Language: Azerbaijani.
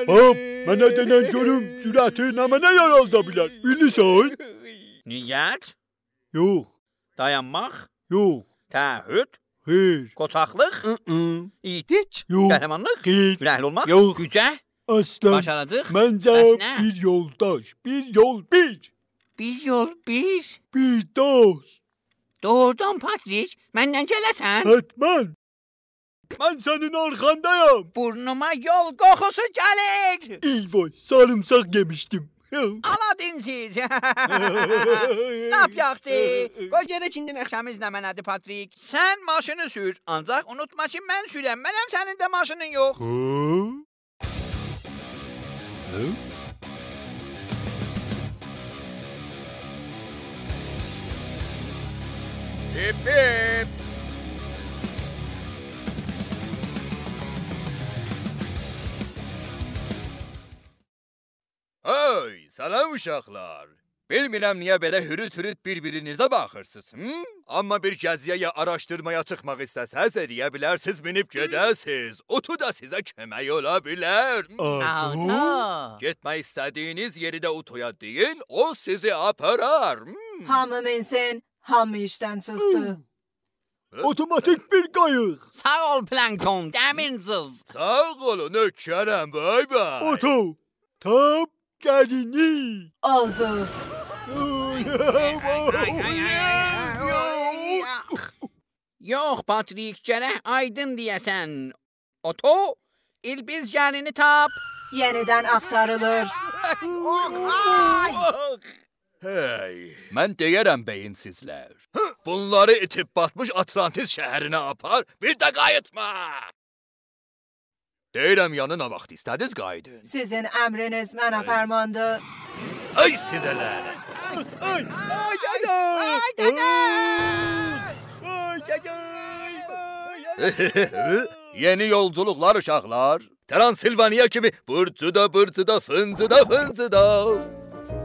Hop, mənə denən görüm, cürəti nə mənə yaralda bilər, bilirsən? Niyyət, Yox, dayanmaq, yox, təəhhüd, xeyr, qoçaqlıq, itiç, Yox. qəhrəmanlıq, xeyr, ürəkli olmaq, Yox. gücə, aslan, başaracaq, məncə Bəs nə? bir yoldaş, bir yol bir, bir yol bir. bir dost, Doğrudan Patrik, məndən gələsən. hətmən. Mən sənin arkandayım. Burnuma yol qoxusu gəlir. Eyvay, sarımsak yemiştim. Aladinsiz. Nə yapacaqdı? Qoy gerək indi nəxşəmiz nə mənədir Patrik. Sən maşını sür, ancaq unutma ki mən sürəm. Mənəm sənin də maşının yox. Hip hip. Hey, salam uşaqlar. Bilmirəm niyə belə hürüt-hürüt bir-birinizə baxırsınız, Amma bir gəziyə araşdırmaya çıxmaq istəsəz, eləyə bilərsiniz, minib gedəsiz. Otu da sizə kömək ola bilər. Ata. Getmək istədiyiniz yeri də otoya deyin, o sizi aparar. Hamı minsin, hamı işdən çıxdı. Otomatik bir qayıq. Sağ ol plankton, dəmincız. Sağ olun, ökərəm, bay bay. Oto, tap gəlini. Oldu. Yox Patrik, gərək aydın deyəsən. Oto, İlbiz gərini tap. Yenidən axtarılır. Hey, mən deyərəm beyinsizlər. Bunları itib batmış Atlantis şəhərinə apar, bir də qayıtma. Deyirəm yanına vaxt istədiniz qayıdın. Sizin əmriniz mənə fərmandır. Ay sizələr. Yeni yolculuklar uşaqlar. Transilvaniya kimi bırtıda, fıncıda.